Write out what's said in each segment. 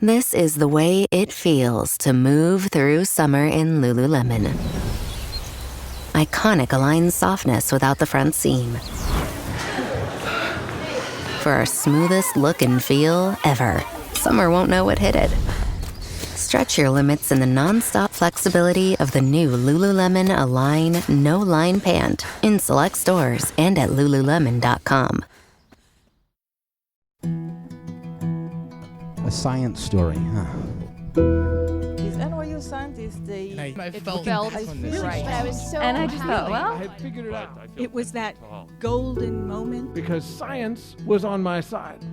This is the way it feels to move through summer in Lululemon. Iconic Align softness without the front seam. For our smoothest look and feel ever, summer won't know what hit it. Stretch your limits in the non-stop flexibility of the new Lululemon Align No-Line Pant in select stores and at Lululemon.com. A science story, huh? These NYU scientists, I felt right. I was so And I just thought, happy. well, I had figured it out. It was that golden moment. Because science was on my side.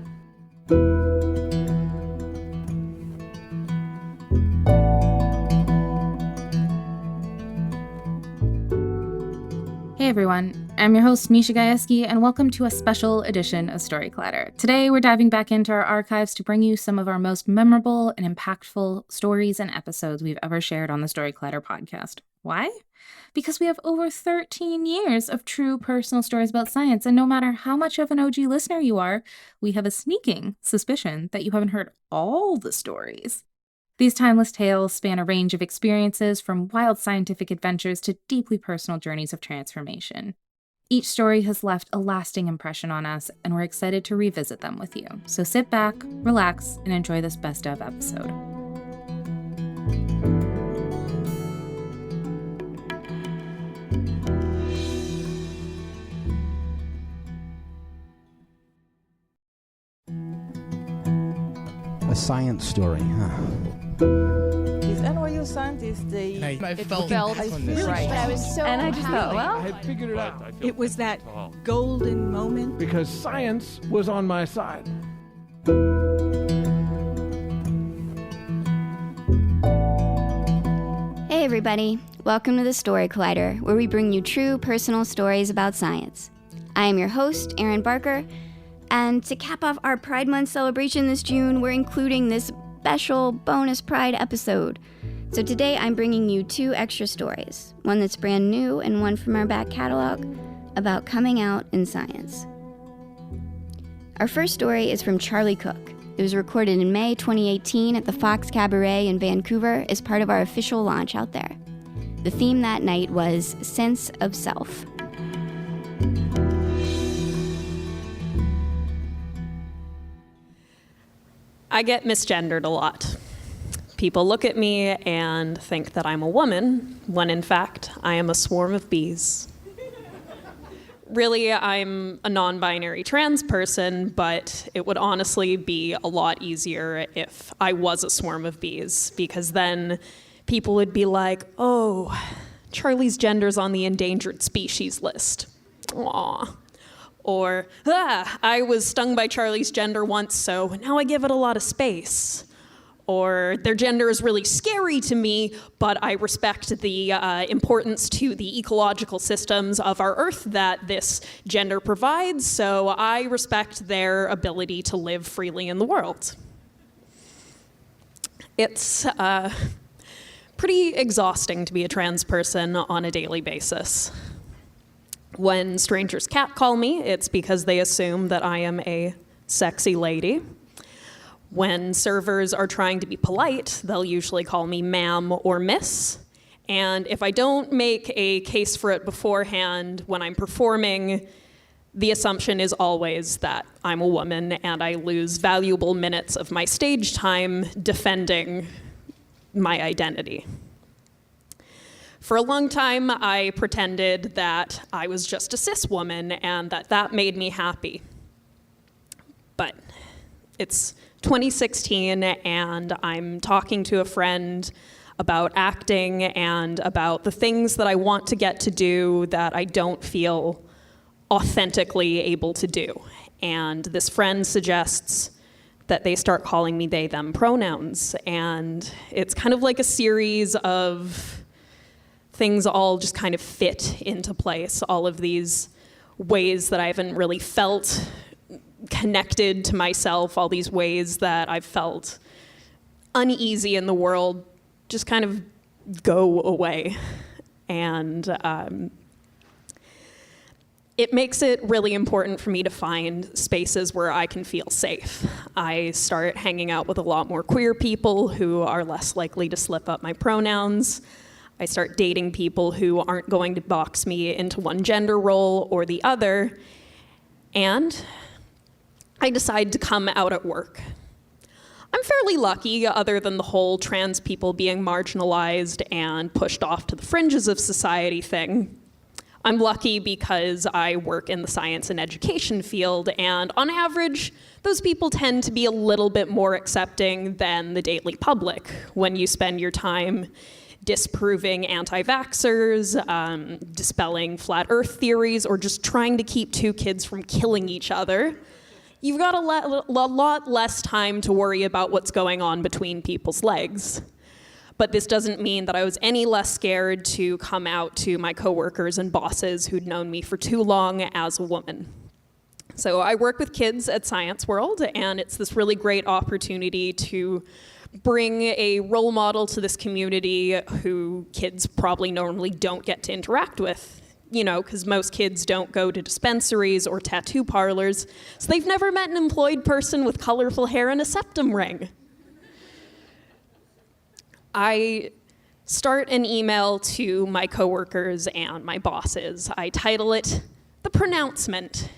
Hey everyone, I'm your host Misha Gajewski, and welcome to a special edition of Story Clatter. Today we're diving back into our archives to bring you some of our most memorable and impactful stories and episodes we've ever shared on the Story Clatter podcast. Why? Because we have over 13 years of true personal stories about science, and no matter how much of an OG listener you are, we have a sneaking suspicion that you haven't heard all the stories. These timeless tales span a range of experiences, from wild scientific adventures to deeply personal journeys of transformation. Each story has left a lasting impression on us, and we're excited to revisit them with you. So sit back, relax, and enjoy this best of episode. A science story, huh? These NYU scientists, I felt right. I was so And I just thought, happy. I well, had figured it out. It was that golden moment. Because science was on my side. Hey everybody, welcome to the Story Collider, where we bring you true personal stories about science. I am your host, Erin Barker, and to cap off our Pride Month celebration this June, we're including this special bonus Pride episode. So today I'm bringing you two extra stories, one that's brand new and one from our back catalog, about coming out in science. Our first story is from Charlie Cook. It was recorded in May 2018 at the Fox Cabaret in Vancouver as part of our official launch out there. The theme that night was Sense of Self. I get misgendered a lot. People look at me and think that I'm a woman, when in fact I am a swarm of bees. Really, I'm a non-binary trans person, but it would honestly be a lot easier if I was a swarm of bees, because then people would be like, oh, Charlie's gender's on the endangered species list. Aww. Or, I was stung by Charlie's gender once, so now I give it a lot of space. Or, their gender is really scary to me, but I respect the importance to the ecological systems of our Earth that this gender provides, so I respect their ability to live freely in the world. It's pretty exhausting to be a trans person on a daily basis. When strangers catcall me, it's because they assume that I am a sexy lady. When servers are trying to be polite, they'll usually call me ma'am or miss. And if I don't make a case for it beforehand when I'm performing, the assumption is always that I'm a woman and I lose valuable minutes of my stage time defending my identity. For a long time, I pretended that I was just a cis woman and that made me happy. But it's 2016 and I'm talking to a friend about acting and about the things that I want to get to do that I don't feel authentically able to do. And this friend suggests that they start calling me they, them pronouns. And it's kind of like a series of things all just kind of fit into place, all of these ways that I haven't really felt connected to myself, all these ways that I've felt uneasy in the world just kind of go away. And it makes it really important for me to find spaces where I can feel safe. I start hanging out with a lot more queer people who are less likely to slip up my pronouns. I start dating people who aren't going to box me into one gender role or the other. And I decide to come out at work. I'm fairly lucky, other than the whole trans people being marginalized and pushed off to the fringes of society thing. I'm lucky because I work in the science and education field, and on average, those people tend to be a little bit more accepting than the daily public when you spend your time disproving anti-vaxxers, dispelling flat earth theories, or just trying to keep two kids from killing each other. You've got a lot less time to worry about what's going on between people's legs. But this doesn't mean that I was any less scared to come out to my coworkers and bosses who'd known me for too long as a woman. So I work with kids at Science World, and it's this really great opportunity to bring a role model to this community who kids probably normally don't get to interact with. You know, because most kids don't go to dispensaries or tattoo parlors, so they've never met an employed person with colorful hair and a septum ring. I start an email to my coworkers and my bosses. I title it The Pronouncement.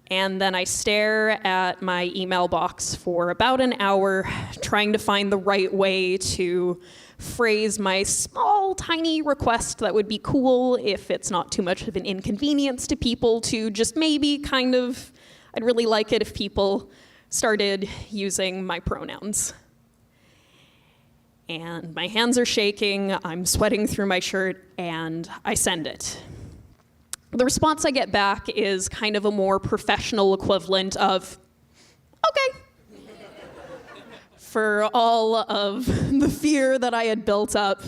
And then I stare at my email box for about an hour, trying to find the right way to phrase my small, tiny request that would be cool if it's not too much of an inconvenience to people to just maybe kind of, I'd really like it if people started using my pronouns. And my hands are shaking, I'm sweating through my shirt, and I send it. The response I get back is kind of a more professional equivalent of, okay. For all of the fear that I had built up,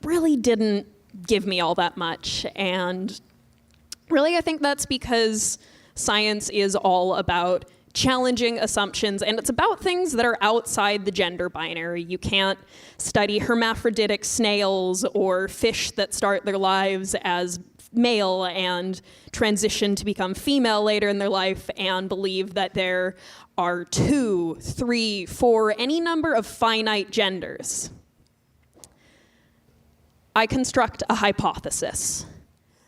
really didn't give me all that much. And really, I think that's because science is all about challenging assumptions, and it's about things that are outside the gender binary. You can't study hermaphroditic snails or fish that start their lives as male and transition to become female later in their life and believe that there are 2, 3, 4, any number of finite genders. I construct a hypothesis.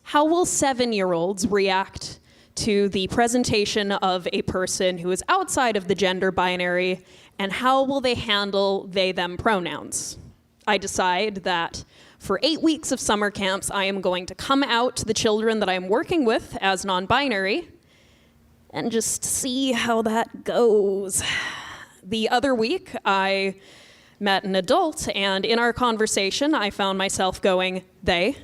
How will 7-year-olds react to the presentation of a person who is outside of the gender binary, and how will they handle they/them pronouns? I decide that for 8 weeks of summer camps, I am going to come out to the children that I'm working with as non-binary and just see how that goes. The other week, I met an adult, and in our conversation, I found myself going, they,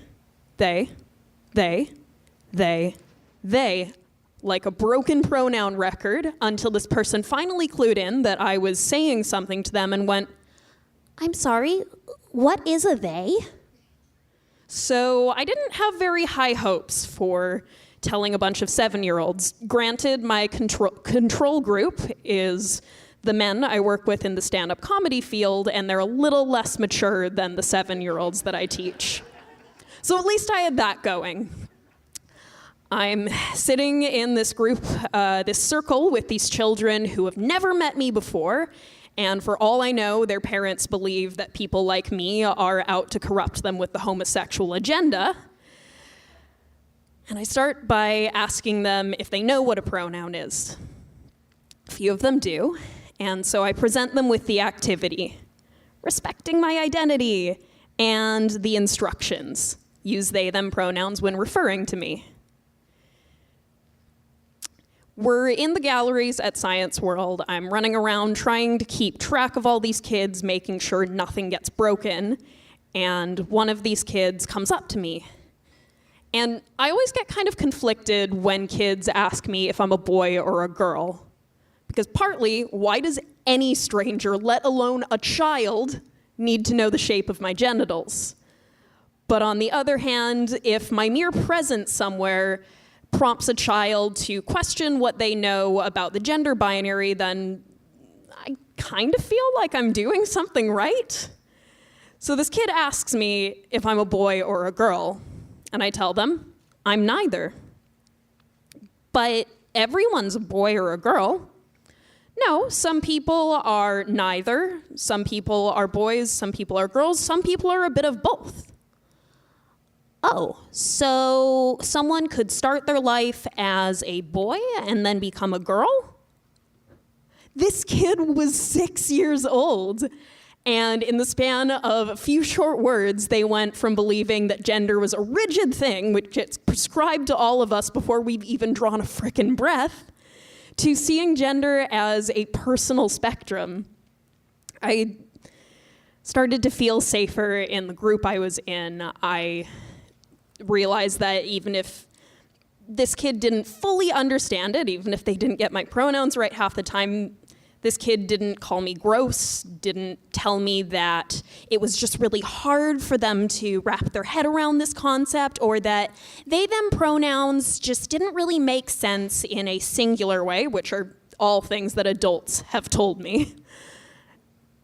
like a broken pronoun record, until this person finally clued in that I was saying something to them and went, I'm sorry, what is a they? So I didn't have very high hopes for telling a bunch of 7-year-olds. Granted, my control group is the men I work with in the stand-up comedy field, and they're a little less mature than the 7-year-olds that I teach. So at least I had that going. I'm sitting in this group, this circle with these children who have never met me before, and for all I know, their parents believe that people like me are out to corrupt them with the homosexual agenda. And I start by asking them if they know what a pronoun is. A few of them do, and so I present them with the activity, respecting my identity, and the instructions. Use they/them pronouns when referring to me. We're in the galleries at Science World. I'm running around trying to keep track of all these kids, making sure nothing gets broken. And one of these kids comes up to me. And I always get kind of conflicted when kids ask me if I'm a boy or a girl. Because partly, why does any stranger, let alone a child, need to know the shape of my genitals? But on the other hand, if my mere presence somewhere prompts a child to question what they know about the gender binary, then I kind of feel like I'm doing something right. So this kid asks me if I'm a boy or a girl, and I tell them I'm neither. But everyone's a boy or a girl. No, some people are neither. Some people are boys, some people are girls, some people are a bit of both. Oh, so someone could start their life as a boy and then become a girl? This kid was 6 years old. And in the span of a few short words, they went from believing that gender was a rigid thing, which gets prescribed to all of us before we've even drawn a frickin' breath, to seeing gender as a personal spectrum. I started to feel safer in the group I was in. I realized that even if this kid didn't fully understand it, even if they didn't get my pronouns right half the time, this kid didn't call me gross, didn't tell me that it was just really hard for them to wrap their head around this concept, or that they, them pronouns just didn't really make sense in a singular way, which are all things that adults have told me.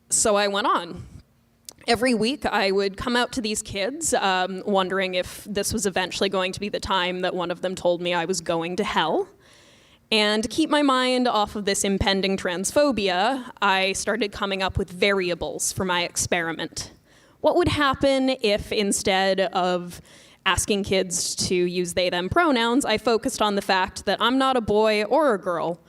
So I went on. Every week I would come out to these kids, wondering if this was eventually going to be the time that one of them told me I was going to hell. And to keep my mind off of this impending transphobia, I started coming up with variables for my experiment. What would happen if instead of asking kids to use they, them pronouns, I focused on the fact that I'm not a boy or a girl?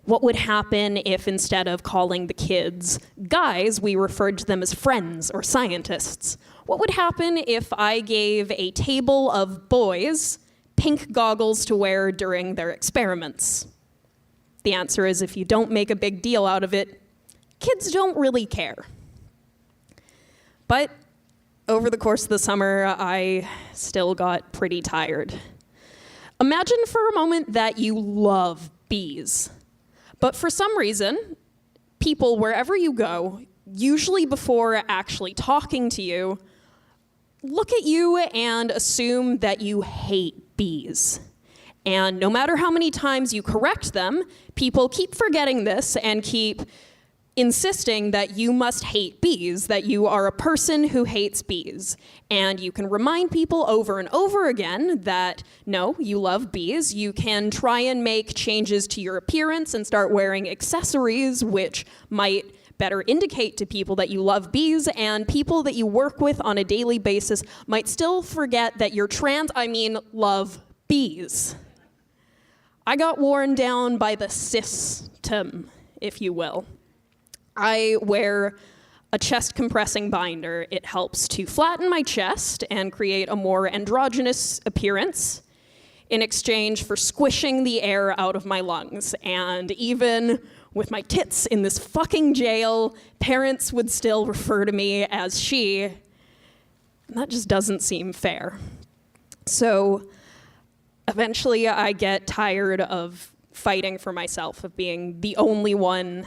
What would happen if instead of calling the kids guys, we referred to them as friends or scientists? What would happen if I gave a table of boys pink goggles to wear during their experiments? The answer is, if you don't make a big deal out of it, kids don't really care. But over the course of the summer, I still got pretty tired. Imagine for a moment that you love bees. But for some reason, people, wherever you go, usually before actually talking to you, look at you and assume that you hate bees. And no matter how many times you correct them, people keep forgetting this and keep insisting that you must hate bees, that you are a person who hates bees. And you can remind people over and over again that, no, you love bees. You can try and make changes to your appearance and start wearing accessories, which might better indicate to people that you love bees, and people that you work with on a daily basis might still forget that you're love bees. I got worn down by the system, if you will. I wear a chest compressing binder. It helps to flatten my chest and create a more androgynous appearance in exchange for squishing the air out of my lungs. And even with my tits in this fucking jail, parents would still refer to me as she. And that just doesn't seem fair. So eventually I get tired of fighting for myself, of being the only one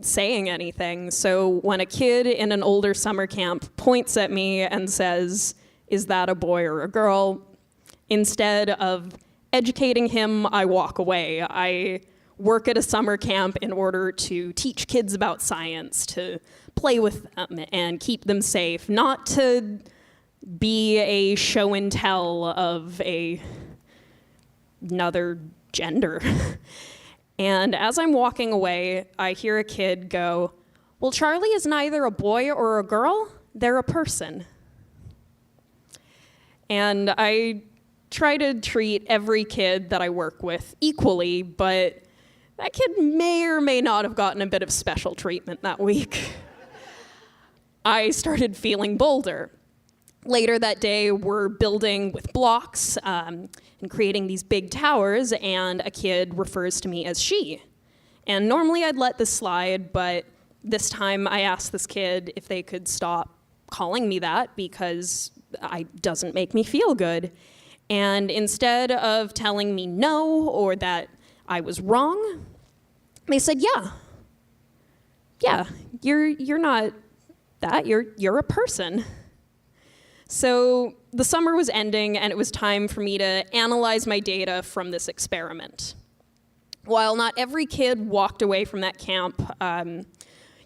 saying anything. So when a kid in an older summer camp points at me and says, "Is that a boy or a girl?" instead of educating him, I walk away. I work at a summer camp in order to teach kids about science, to play with them and keep them safe, not to be a show and tell of another gender. And as I'm walking away, I hear a kid go, "Well, Charlie is neither a boy or a girl, they're a person." And I try to treat every kid that I work with equally, but that kid may or may not have gotten a bit of special treatment that week. I started feeling bolder. Later that day, we're building with blocks and creating these big towers, and a kid refers to me as she. And normally I'd let this slide, but this time I asked this kid if they could stop calling me that because it doesn't make me feel good. And instead of telling me no or that I was wrong, they said, yeah, you're not that, you're a person. So the summer was ending, and it was time for me to analyze my data from this experiment. While not every kid walked away from that camp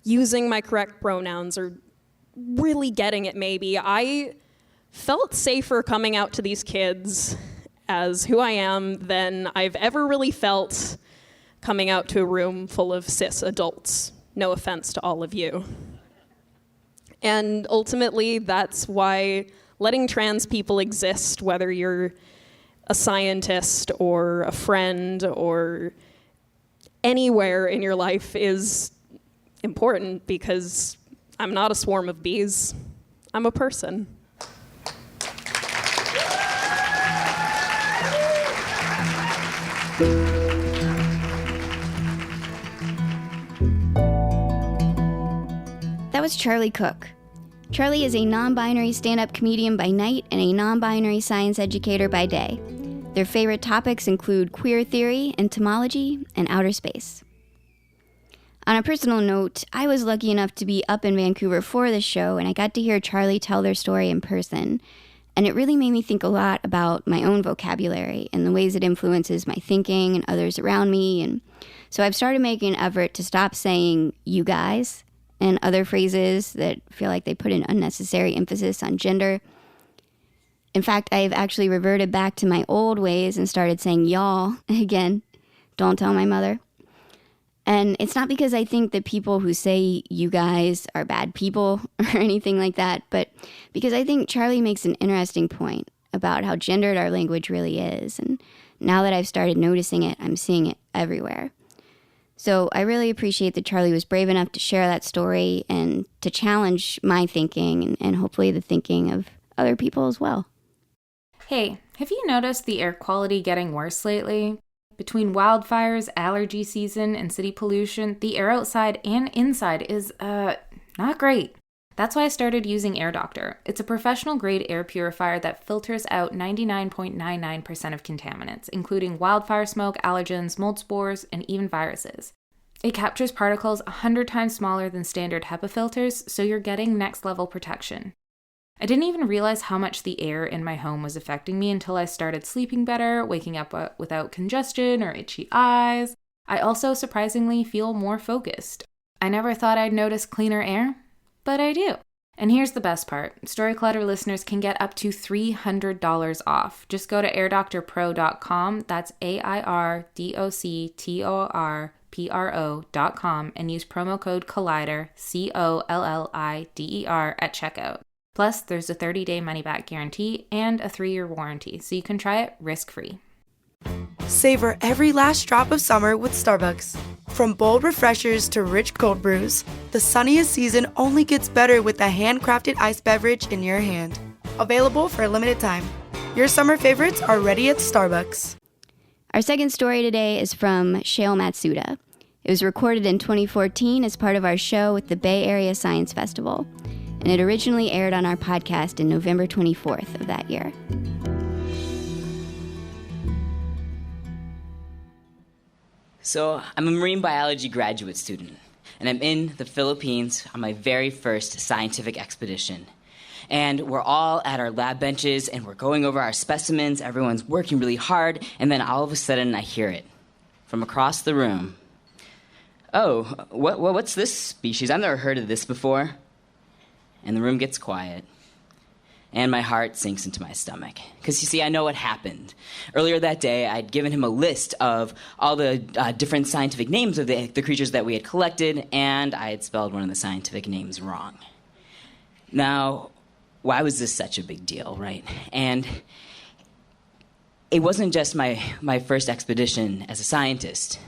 using my correct pronouns or really getting it maybe, I felt safer coming out to these kids as who I am than I've ever really felt coming out to a room full of cis adults. No offense to all of you. And ultimately, that's why letting trans people exist, whether you're a scientist or a friend or anywhere in your life, is important, because I'm not a swarm of bees. I'm a person. That was Charlie Cook. Charlie is a non-binary stand-up comedian by night and a non-binary science educator by day. Their favorite topics include queer theory, entomology, and outer space. On a personal note, I was lucky enough to be up in Vancouver for this show, and I got to hear Charlie tell their story in person. And it really made me think a lot about my own vocabulary and the ways it influences my thinking and others around me. And so I've started making an effort to stop saying "you guys" and other phrases that feel like they put an unnecessary emphasis on gender. In fact, I've actually reverted back to my old ways and started saying "y'all" again. Don't tell my mother. And it's not because I think that people who say "you guys" are bad people or anything like that, but because I think Charlie makes an interesting point about how gendered our language really is. And now that I've started noticing it, I'm seeing it everywhere. So I really appreciate that Charlie was brave enough to share that story and to challenge my thinking and hopefully the thinking of other people as well. Hey, have you noticed the air quality getting worse lately? Between wildfires, allergy season, and city pollution, the air outside and inside is, not great. That's why I started using Air Doctor. It's a professional-grade air purifier that filters out 99.99% of contaminants, including wildfire smoke, allergens, mold spores, and even viruses. It captures particles 100 times smaller than standard HEPA filters, so you're getting next-level protection. I didn't even realize how much the air in my home was affecting me until I started sleeping better, waking up without congestion or itchy eyes. I also surprisingly feel more focused. I never thought I'd notice cleaner air, but I do. And here's the best part. Story Clutter listeners can get up to $300 off. Just go to airdoctorpro.com, that's AIRDOCTORPRO.com, and use promo code COLLIDER, COLLIDER, at checkout. Plus, there's a 30-day money-back guarantee and a 3-year warranty, so you can try it risk-free. Savor every last drop of summer with Starbucks. From bold refreshers to rich cold brews, the sunniest season only gets better with a handcrafted iced beverage in your hand. Available for a limited time. Your summer favorites are ready at Starbucks. Our second story today is from Shayle Matsuda. It was recorded in 2014 as part of our show with the Bay Area Science Festival, and it originally aired on our podcast in November 24th of that year. So, I'm a marine biology graduate student, and I'm in the Philippines on my very first scientific expedition. And we're all at our lab benches, and we're going over our specimens, everyone's working really hard, and then all of a sudden I hear it from across the room. Oh, what's this species? I've never heard of this before. And the room gets quiet, and my heart sinks into my stomach. Because, you see, I know what happened. Earlier that day, I'd given him a list of all the different scientific names of the creatures that we had collected, and I had spelled one of the scientific names wrong. Now, why was this such a big deal, right? And it wasn't just my first expedition as a scientist.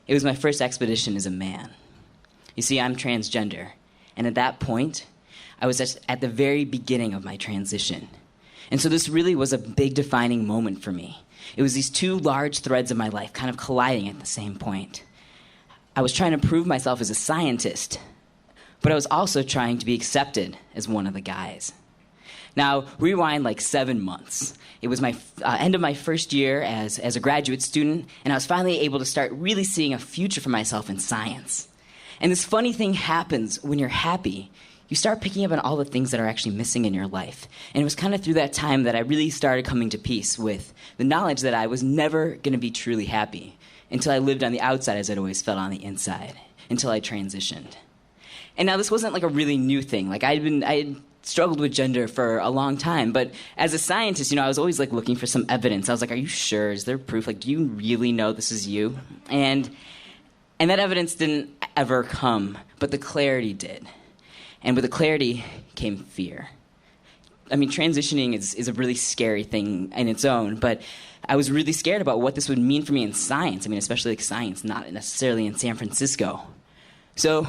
It was my first expedition as a man. You see, I'm transgender, and at that point, I was at the very beginning of my transition. And so this really was a big defining moment for me. It was these two large threads of my life kind of colliding at the same point. I was trying to prove myself as a scientist, but I was also trying to be accepted as one of the guys. Now, rewind like 7 months. It was my end of my first year as a graduate student, and I was finally able to start really seeing a future for myself in science. And this funny thing happens when you're happy. You start picking up on all the things that are actually missing in your life. And it was kind of through that time that I really started coming to peace with the knowledge that I was never going to be truly happy until I lived on the outside as I'd always felt on the inside, until I transitioned. And now this wasn't like a really new thing. Like I had struggled with gender for a long time. But as a scientist, I was always like looking for some evidence. I was like, are you sure? Is there proof? Like, do you really know this is you? And that evidence didn't ever come, but the clarity did. And with the clarity came fear. I mean, transitioning is a really scary thing in its own, but I was really scared about what this would mean for me in science. I mean, especially like science, not necessarily in San Francisco. So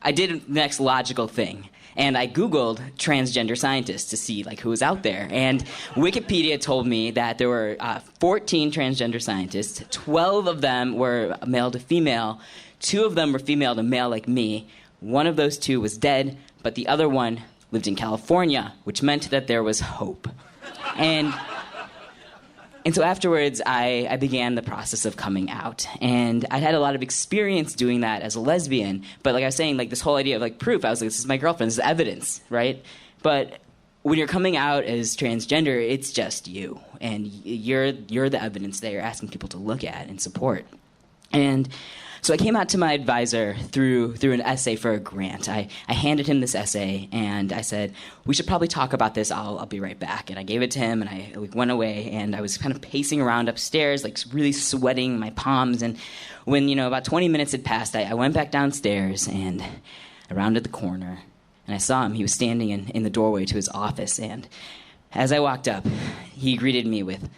I did the next logical thing, and I Googled transgender scientists to see like who was out there. And Wikipedia told me that there were 14 transgender scientists. 12 of them were male to female. 2 of them were female to male like me. One of those 2 was dead, but the other one lived in California, which meant that there was hope. And so afterwards, I began the process of coming out. And I had a lot of experience doing that as a lesbian. But like I was saying, like this whole idea of like proof, I was like, this is my girlfriend, this is evidence, right? But when you're coming out as transgender, it's just you. And you're the evidence that you're asking people to look at and support. And so I came out to my advisor through an essay for a grant. I handed him this essay, and I said, we should probably talk about this. I'll be right back. And I gave it to him, and I went away, and I was kind of pacing around upstairs, like really sweating my palms. And when, about 20 minutes had passed, I went back downstairs, and I rounded the corner, and I saw him. He was standing in the doorway to his office, and as I walked up, he greeted me with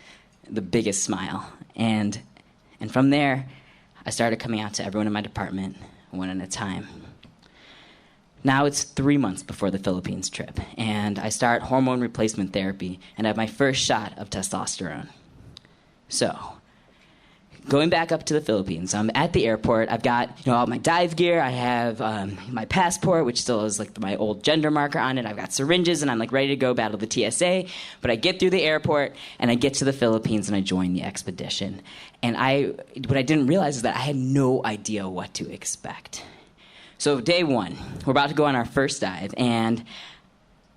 the biggest smile. And from there, I started coming out to everyone in my department, one at a time. Now it's 3 months before the Philippines trip, and I start hormone replacement therapy and have my first shot of testosterone. So, going back up to the Philippines, I'm at the airport. I've got all my dive gear. I have my passport, which still has like my old gender marker on it. I've got syringes, and I'm like ready to go battle the TSA. But I get through the airport, and I get to the Philippines, and I join the expedition. And what I didn't realize is that I had no idea what to expect. So day 1, we're about to go on our first dive, and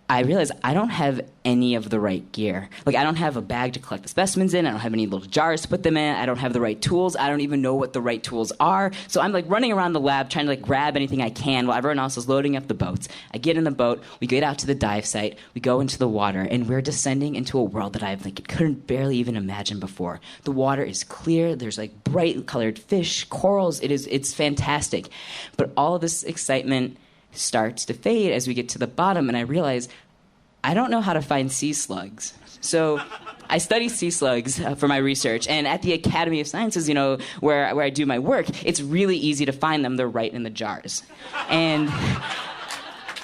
I realized I don't have any of the right gear. Like, I don't have a bag to collect the specimens in. I don't have any little jars to put them in. I don't have the right tools. I don't even know what the right tools are. So I'm, like, running around the lab trying to, like, grab anything I can while everyone else is loading up the boats. I get in the boat. We get out to the dive site. We go into the water, and we're descending into a world that I couldn't barely even imagine before. The water is clear. There's, like, bright-colored fish, corals. It's fantastic. But all of this excitement starts to fade as we get to the bottom, and I realize I don't know how to find sea slugs. So I study sea slugs for my research, and at the Academy of Sciences, where I do my work, it's really easy to find them. They're right in the jars. And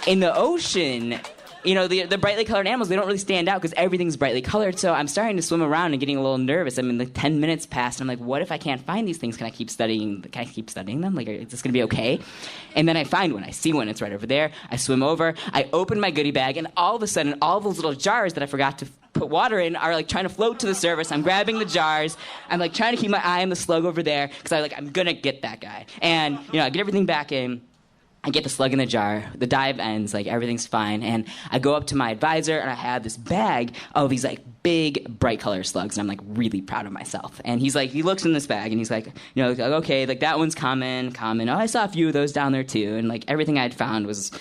in the ocean, the brightly colored animals, they don't really stand out because everything's brightly colored. So I'm starting to swim around and getting a little nervous. I mean, 10 minutes passed, and I'm like, what if I can't find these things? Can I keep studying them? Like, is this going to be okay? And then I find one. I see one. It's right over there. I swim over. I open my goodie bag, and all of a sudden, all those little jars that I forgot to put water in are, like, trying to float to the surface. I'm grabbing the jars. I'm, like, trying to keep my eye on the slug over there because I'm going to get that guy. And, I get everything back in. I get the slug in the jar, the dive ends, like everything's fine, and I go up to my advisor and I have this bag of these like big bright color slugs, and I'm like really proud of myself. And he's like, he looks in this bag and he's like, okay, like that one's common. Oh, I saw a few of those down there too, and like everything I'd found was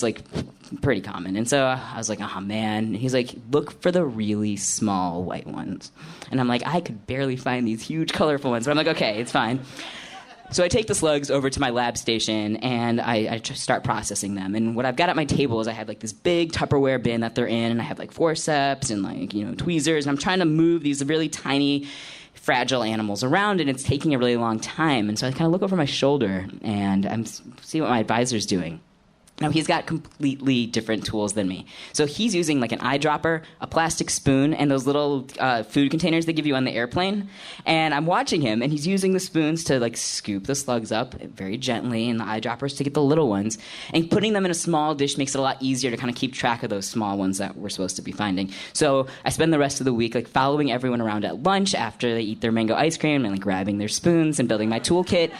like pretty common. And so I was like, oh man. And he's like, look for the really small white ones. And I'm like, I could barely find these huge colorful ones, but I'm like, okay, it's fine. So I take the slugs over to my lab station, and I start processing them. And what I've got at my table is I have, like, this big Tupperware bin that they're in, and I have, like, forceps and, like, tweezers. And I'm trying to move these really tiny, fragile animals around, and it's taking a really long time. And so I kind of look over my shoulder, and I'm see what my advisor's doing. Now, he's got completely different tools than me. So he's using like an eyedropper, a plastic spoon, and those little food containers they give you on the airplane. And I'm watching him, and he's using the spoons to like scoop the slugs up very gently, and the eyedroppers to get the little ones. And putting them in a small dish makes it a lot easier to kind of keep track of those small ones that we're supposed to be finding. So I spend the rest of the week like following everyone around at lunch after they eat their mango ice cream and like grabbing their spoons and building my toolkit.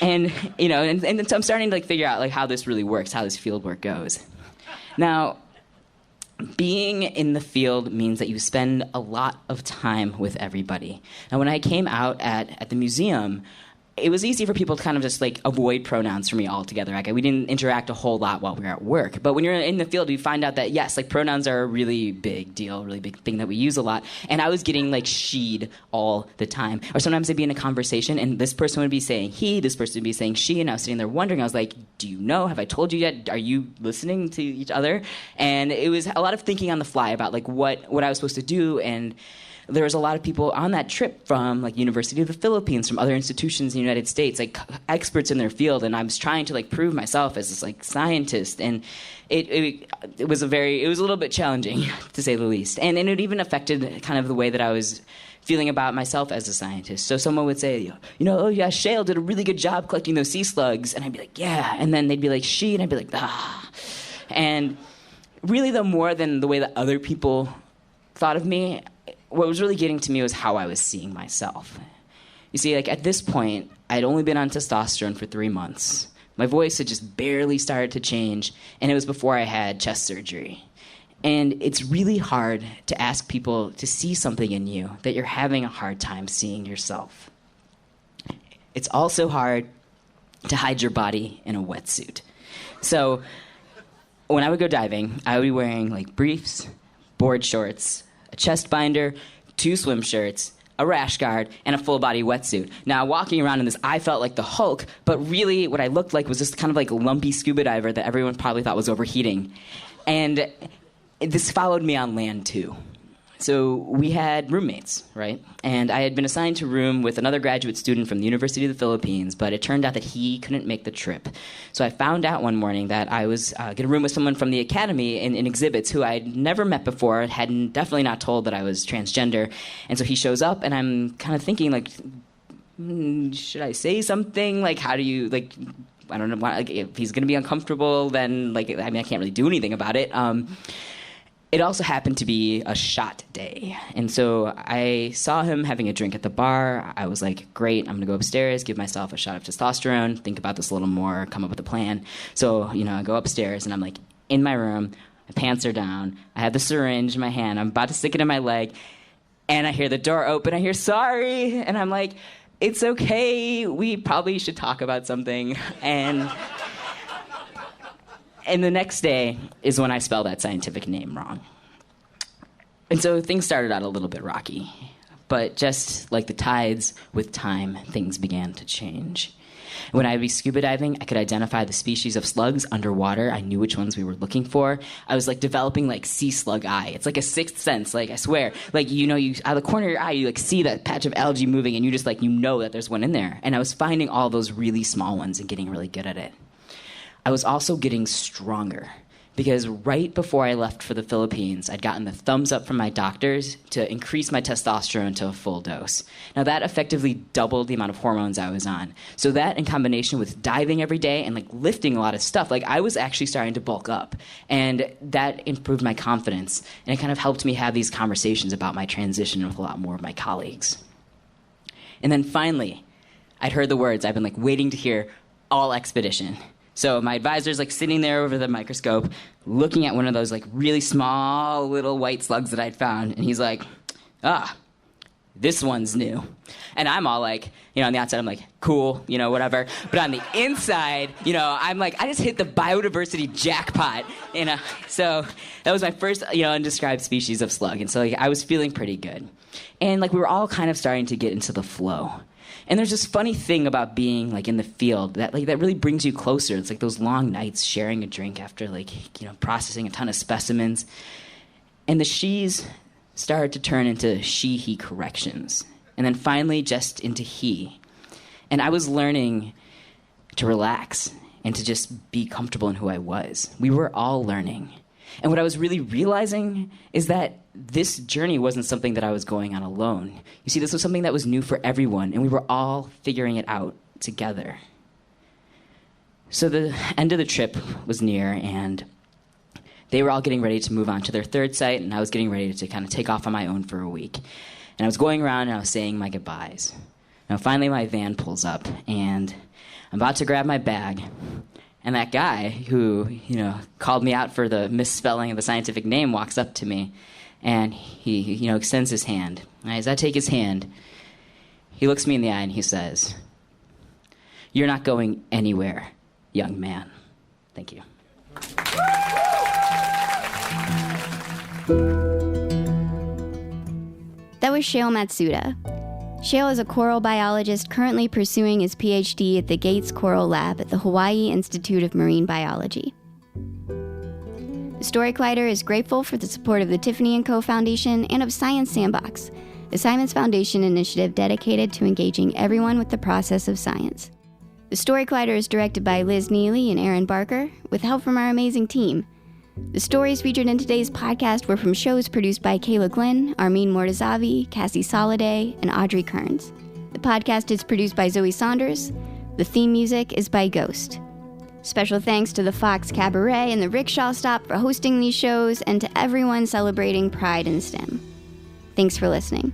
And, and so I'm starting to like figure out like how this really works, how this field work goes. Now, being in the field means that you spend a lot of time with everybody. Now, when I came out at the museum, it was easy for people to kind of just like avoid pronouns for me altogether. Like, we didn't interact a whole lot while we were at work. But when you're in the field, you find out that, yes, like pronouns are a really big deal, really big thing that we use a lot. And I was getting like she'd all the time. Or sometimes I'd be in a conversation and this person would be saying he, this person would be saying she, and I was sitting there wondering, I was like, do you know? Have I told you yet? Are you listening to each other? And it was a lot of thinking on the fly about like what I was supposed to do. And there was a lot of people on that trip from like University of the Philippines, from other institutions in the United States, like experts in their field, and I was trying to like prove myself as this like scientist, and it was a little bit challenging to say the least, and it even affected kind of the way that I was feeling about myself as a scientist. So someone would say, oh yeah, Shayle did a really good job collecting those sea slugs, and I'd be like, yeah, and then they'd be like she, and I'd be like ah, and really though more than the way that other people thought of me, what was really getting to me was how I was seeing myself. You see, like at this point, I'd only been on testosterone for 3 months. My voice had just barely started to change, and it was before I had chest surgery. And it's really hard to ask people to see something in you that you're having a hard time seeing yourself. It's also hard to hide your body in a wetsuit. So when I would go diving, I would be wearing like briefs, board shorts, a chest binder, 2 swim shirts, a rash guard, and a full-body wetsuit. Now, walking around in this, I felt like the Hulk, but really what I looked like was just kind of like a lumpy scuba diver that everyone probably thought was overheating. And this followed me on land, too. So we had roommates, right? And I had been assigned to room with another graduate student from the University of the Philippines, but it turned out that he couldn't make the trip. So I found out one morning that I was going to room with someone from the academy in exhibits who I'd never met before, had definitely not told that I was transgender. And so he shows up, and I'm kind of thinking, like, should I say something? Like, how do you, like, I don't know, like, if he's going to be uncomfortable, then, like, I mean, I can't really do anything about it. It also happened to be a shot day. And so I saw him having a drink at the bar. I was like, great, I'm going to go upstairs, give myself a shot of testosterone, think about this a little more, come up with a plan. So, I go upstairs, and I'm like in my room, my pants are down, I have the syringe in my hand, I'm about to stick it in my leg, and I hear the door open, I hear, sorry, and I'm like, it's okay, we probably should talk about something. And the next day is when I spelled that scientific name wrong. And so things started out a little bit rocky. But just like the tides, with time, things began to change. When I would be scuba diving, I could identify the species of slugs underwater. I knew which ones we were looking for. I was like developing like sea slug eye. It's like a sixth sense, like I swear. Like, you out of the corner of your eye, you like see that patch of algae moving, and you just like, that there's one in there. And I was finding all those really small ones and getting really good at it. I was also getting stronger because right before I left for the Philippines, I'd gotten the thumbs up from my doctors to increase my testosterone to a full dose. Now that effectively doubled the amount of hormones I was on. So that in combination with diving every day and like lifting a lot of stuff, like I was actually starting to bulk up, and that improved my confidence, and it kind of helped me have these conversations about my transition with a lot more of my colleagues. And then finally, I'd heard the words I've been like waiting to hear all expedition. So my advisor's like sitting there over the microscope, looking at one of those like really small little white slugs that I'd found, and he's like, this one's new. And I'm all like, on the outside I'm like, cool, whatever. But on the inside, I'm like, I just hit the biodiversity jackpot. So that was my first, undescribed species of slug. And so like, I was feeling pretty good. And like we were all kind of starting to get into the flow. And there's this funny thing about being like in the field that really brings you closer. It's like those long nights sharing a drink after processing a ton of specimens. And the she's started to turn into she-he corrections. And then finally just into he. And I was learning to relax and to just be comfortable in who I was. We were all learning. And what I was really realizing is that this journey wasn't something that I was going on alone. You see, this was something that was new for everyone, and we were all figuring it out together. So the end of the trip was near, and they were all getting ready to move on to their third site, and I was getting ready to kind of take off on my own for a week. And I was going around, and I was saying my goodbyes. Now, finally, my van pulls up, and I'm about to grab my bag. And that guy who, called me out for the misspelling of the scientific name walks up to me, and he, extends his hand. And as I take his hand, he looks me in the eye and he says, You're not going anywhere, young man. Thank you. That was Shayle Matsuda. Shayle is a coral biologist currently pursuing his PhD at the Gates Coral Lab at the Hawaii Institute of Marine Biology. The Story Collider is grateful for the support of the Tiffany & Co. Foundation and of Science Sandbox, the Science Foundation initiative dedicated to engaging everyone with the process of science. The Story Collider is directed by Liz Neely and Aaron Barker, with help from our amazing team. The stories featured in today's podcast were from shows produced by Kayla Glenn, Armin Mortazavi, Cassie Soliday, and Audrey Kearns. The podcast is produced by Zoe Saunders. The theme music is by Ghost. Special thanks to the Fox Cabaret and the Rickshaw Stop for hosting these shows, and to everyone celebrating Pride in STEM. Thanks for listening.